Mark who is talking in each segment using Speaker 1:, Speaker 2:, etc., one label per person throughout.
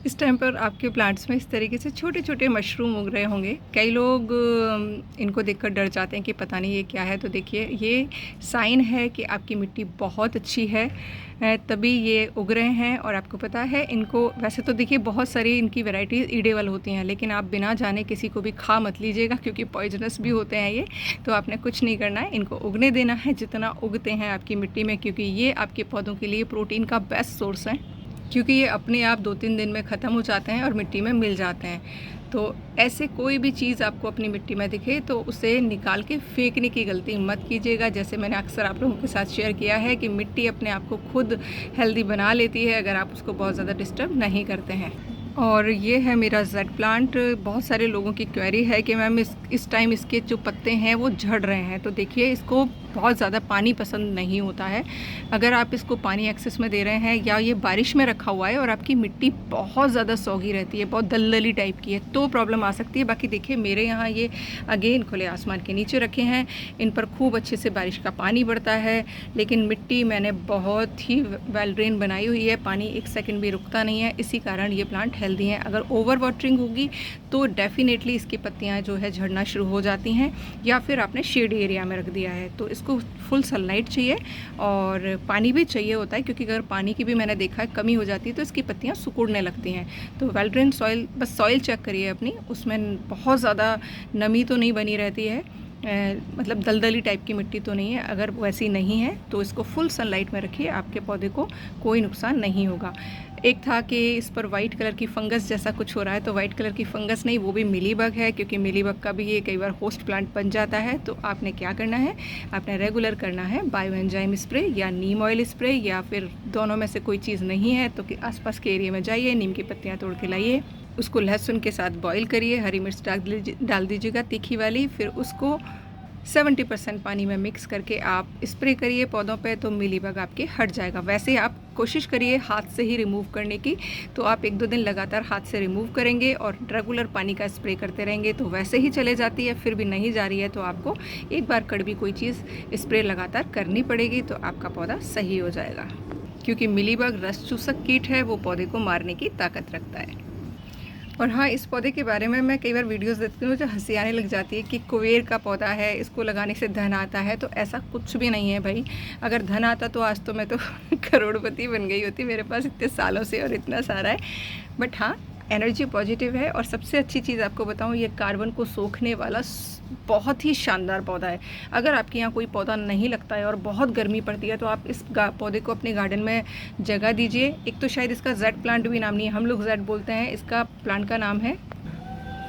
Speaker 1: इस टाइम पर आपके प्लांट्स में इस तरीके से छोटे छोटे मशरूम उग रहे होंगे। कई लोग इनको देखकर डर जाते हैं कि पता नहीं ये क्या है। तो देखिए, ये साइन है कि आपकी मिट्टी बहुत अच्छी है, तभी ये उग रहे हैं। और आपको पता है, इनको वैसे तो देखिए बहुत सारी इनकी वैरायटीज़ ईडेबल होती हैं, लेकिन आप बिना जाने किसी को भी खा मत लीजिएगा, क्योंकि पॉइजनस भी होते हैं ये। तो आपने कुछ नहीं करना है, इनको उगने देना है जितना उगते हैं आपकी मिट्टी में, क्योंकि ये आपके पौधों के लिए प्रोटीन का बेस्ट सोर्स है, क्योंकि ये अपने आप 2-3 दिन में ख़त्म हो जाते हैं और मिट्टी में मिल जाते हैं। तो ऐसे कोई भी चीज़ आपको अपनी मिट्टी में दिखे तो उसे निकाल के फेंकने की गलती मत कीजिएगा। जैसे मैंने अक्सर आप लोगों के साथ शेयर किया है कि मिट्टी अपने आप को खुद हेल्दी बना लेती है अगर आप उसको बहुत ज़्यादा डिस्टर्ब नहीं करते हैं। और ये है मेरा जेड प्लांट। बहुत सारे लोगों की क्वेरी है कि मैम इस टाइम इसके जो पत्ते हैं वो झड़ रहे हैं। तो देखिए, इसको बहुत ज़्यादा पानी पसंद नहीं होता है। अगर आप इसको पानी एक्सेस में दे रहे हैं या ये बारिश में रखा हुआ है और आपकी मिट्टी बहुत ज़्यादा सौगी रहती है, बहुत दलदली टाइप की है, तो प्रॉब्लम आ सकती है। बाकी देखिए, मेरे यहाँ ये अगेन खुले आसमान के नीचे रखे हैं, इन पर खूब अच्छे से बारिश का पानी पड़ता है, लेकिन मिट्टी मैंने बहुत ही वेल ड्रेन बनाई हुई है, पानी एक सेकंड भी रुकता नहीं है। इसी कारण ये प्लांट हेल्दी हैं। अगर ओवर वाटरिंग होगी तो डेफिनेटली इसकी पत्तियाँ जो है झड़ना शुरू हो जाती हैं, या फिर आपने शेड एरिया में रख दिया है। तो इसको फुल सनलाइट चाहिए और पानी भी चाहिए होता है, क्योंकि अगर पानी की भी मैंने देखा है कमी हो जाती है तो इसकी पत्तियाँ सिकुड़ने लगती हैं। तो वेल ड्रेन सॉइल, बस सॉइल चेक करिए अपनी, उसमें बहुत ज़्यादा नमी तो नहीं बनी रहती है, मतलब दलदली टाइप की मिट्टी तो नहीं है। अगर वैसी नहीं है तो इसको फुल सनलाइट में रखिए, आपके पौधे को कोई नुकसान नहीं होगा। एक था कि इस पर वाइट कलर की फंगस जैसा कुछ हो रहा है, तो वाइट कलर की फंगस नहीं, वो भी मिलीबग है, क्योंकि मिलीबग का भी ये कई बार होस्ट प्लांट बन जाता है। तो आपने क्या करना है, आपने रेगुलर करना है बायो एंजाइम स्प्रे या नीम ऑयल स्प्रे, या फिर दोनों में से कोई चीज़ नहीं है तो आसपास के एरिया में जाइए, नीम की पत्तियाँ तोड़ के लाइए, उसको लहसुन के साथ बॉईल करिए, हरी मिर्च डाल दीजिएगा तीखी वाली, फिर उसको 70% पानी में मिक्स करके आप स्प्रे करिए पौधों पे, तो मिलीबग आपके हट जाएगा। वैसे आप कोशिश करिए हाथ से ही रिमूव करने की, तो आप 1-2 दिन लगातार हाथ से रिमूव करेंगे और रेगुलर पानी का स्प्रे करते रहेंगे तो वैसे ही चले जाती है। फिर भी नहीं जा रही है तो आपको एक बार कड़वी कोई चीज़ स्प्रे लगातार करनी पड़ेगी, तो आपका पौधा सही हो जाएगा, क्योंकि मिलीबग रस चूसक कीट है, वो पौधे को मारने की ताकत रखता है। और हाँ, इस पौधे के बारे में मैं कई बार वीडियोस देखती हूँ जो हंसी आने लग जाती है कि कुबेर का पौधा है, इसको लगाने से धन आता है। तो ऐसा कुछ भी नहीं है भाई। अगर धन आता तो आज तो मैं तो करोड़पति बन गई होती, मेरे पास इतने सालों से और इतना सारा है। बट हाँ, एनर्जी पॉजिटिव है। और सबसे अच्छी चीज़ आपको बताऊँ, ये कार्बन को सोखने वाला बहुत ही शानदार पौधा है। अगर आपके यहाँ कोई पौधा नहीं लगता है और बहुत गर्मी पड़ती है तो आप इस पौधे को अपने गार्डन में जगह दीजिए। एक तो शायद इसका जेड प्लांट भी नाम नहीं है, हम लोग जेड बोलते हैं, इसका प्लांट का नाम है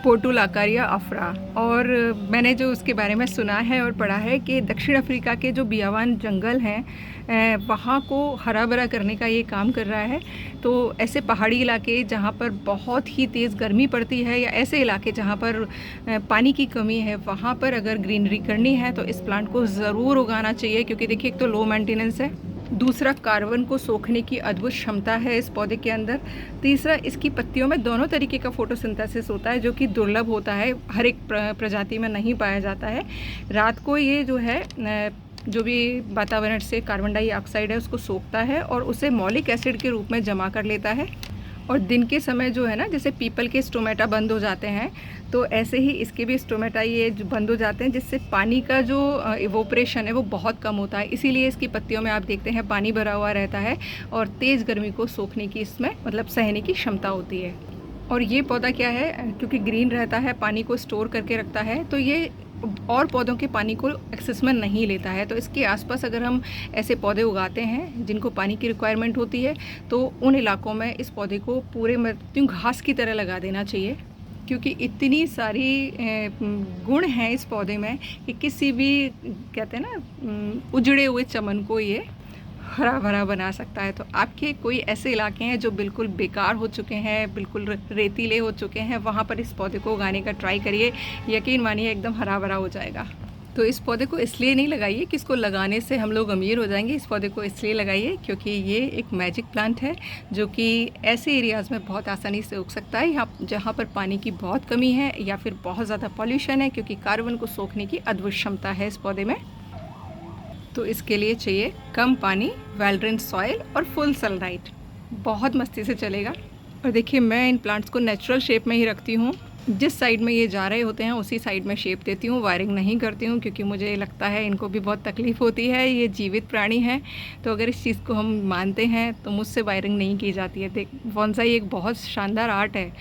Speaker 1: पोर्टुलाकारिया अफ्रा। और मैंने जो उसके बारे में सुना है और पढ़ा है कि दक्षिण अफ्रीका के जो बियावान जंगल हैं वहाँ को हरा भरा करने का ये काम कर रहा है। तो ऐसे पहाड़ी इलाके जहाँ पर बहुत ही तेज़ गर्मी पड़ती है, या ऐसे इलाके जहाँ पर पानी की कमी है, वहाँ पर अगर ग्रीनरी करनी है तो इस प्लांट को ज़रूर उगाना चाहिए। क्योंकि देखिए, एक तो लो मेंटेनेंस है, दूसरा कार्बन को सोखने की अद्भुत क्षमता है इस पौधे के अंदर, तीसरा इसकी पत्तियों में दोनों तरीके का फोटोसिंथेसिस होता है जो कि दुर्लभ होता है, हर एक प्रजाति में नहीं पाया जाता है। रात को ये जो है जो भी वातावरण से कार्बन डाइऑक्साइड है उसको सोखता है और उसे मौलिक एसिड के रूप में जमा कर लेता है। और दिन के समय जो है ना, जैसे पीपल के स्टोमेटा बंद हो जाते हैं, तो ऐसे ही इसके भी स्टोमेटा ये बंद हो जाते हैं, जिससे पानी का जो इवोपरेशन है वो बहुत कम होता है। इसीलिए इसकी पत्तियों में आप देखते हैं पानी भरा हुआ रहता है और तेज़ गर्मी को सोखने की इसमें मतलब सहने की क्षमता होती है। और ये पौधा क्या है, क्योंकि ग्रीन रहता है, पानी को स्टोर करके रखता है, तो ये और पौधों के पानी को एक्सेस में नहीं लेता है। तो इसके आसपास अगर हम ऐसे पौधे उगाते हैं जिनको पानी की रिक्वायरमेंट होती है, तो उन इलाकों में इस पौधे को पूरे घास की तरह लगा देना चाहिए, क्योंकि इतनी सारी गुण हैं इस पौधे में कि किसी भी, कहते हैं ना, उजड़े हुए चमन को ये हरा भरा बना सकता है। तो आपके कोई ऐसे इलाके हैं जो बिल्कुल बेकार हो चुके हैं, बिल्कुल रेतीले हो चुके हैं, वहाँ पर इस पौधे को उगाने का ट्राई करिए, यकीन मानिए एकदम हरा भरा हो जाएगा। तो इस पौधे को इसलिए नहीं लगाइए कि इसको लगाने से हम लोग अमीर हो जाएंगे। इस पौधे को इसलिए लगाइए क्योंकि ये एक मैजिक प्लांट है जो कि ऐसे एरियाज़ में बहुत आसानी से उग सकता है, यहाँ जहाँ पर पानी की बहुत कमी है या फिर बहुत ज़्यादा पॉल्यूशन है, क्योंकि कार्बन को सोखने की अद्भुत क्षमता है इस पौधे में। तो इसके लिए चाहिए कम पानी, वेल ड्रेन सॉइल और फुल सनलाइट, बहुत मस्ती से चलेगा। और देखिए मैं इन प्लांट्स को नेचुरल शेप में ही रखती हूँ। जिस साइड में ये जा रहे होते हैं उसी साइड में शेप देती हूँ, वायरिंग नहीं करती हूँ, क्योंकि मुझे लगता है इनको भी बहुत तकलीफ़ होती है, ये जीवित प्राणी हैं। तो अगर इस चीज़ को हम मानते हैं तो मुझसे वायरिंग नहीं की जाती है। देख, बोनसाई एक बहुत शानदार आर्ट है,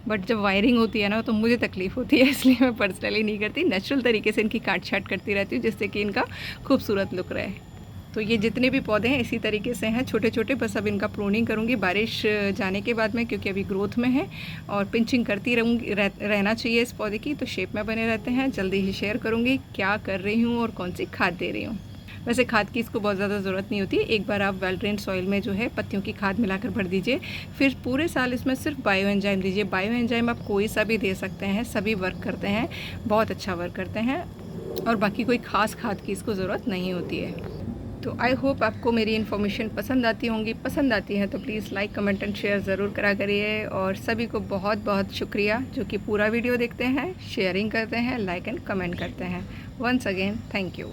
Speaker 1: बट जब वायरिंग होती है ना तो मुझे तकलीफ़ होती है, इसलिए मैं पर्सनली नहीं करती। नेचुरल तरीके से इनकी काट छाट करती रहती हूँ, जिससे कि इनका खूबसूरत लुक रहे। तो ये जितने भी पौधे हैं इसी तरीके से हैं, छोटे छोटे। बस अब इनका प्रूनिंग करूँगी बारिश जाने के बाद में, क्योंकि अभी ग्रोथ में है, और पिंचिंग करती रहूँगी, रहना चाहिए इस पौधे की, तो शेप में बने रहते हैं। जल्दी ही शेयर करूँगी क्या कर रही हूँ और कौन सी खाद दे रही हूँ। वैसे खाद की इसको बहुत ज़्यादा ज़रूरत नहीं होती। एक बार आप वेल ड्रेन सॉइल में जो है पत्तियों की खाद मिलाकर भर दीजिए, फिर पूरे साल इसमें सिर्फ बायो एंजाइम दीजिए। बायो एंजाइम आप कोई सा भी दे सकते हैं, सभी वर्क करते हैं, बहुत अच्छा वर्क करते हैं, और बाकी कोई ख़ास खाद की इसको ज़रूरत नहीं होती है। तो आई होप आपको मेरी इन्फॉर्मेशन पसंद आती होंगी। पसंद आती है तो please like, comment and share ज़रूर करा करिए। और सभी को बहुत बहुत शुक्रिया जो कि पूरा वीडियो देखते हैं, शेयरिंग करते हैं, लाइक एंड कमेंट करते हैं। Once again thank you.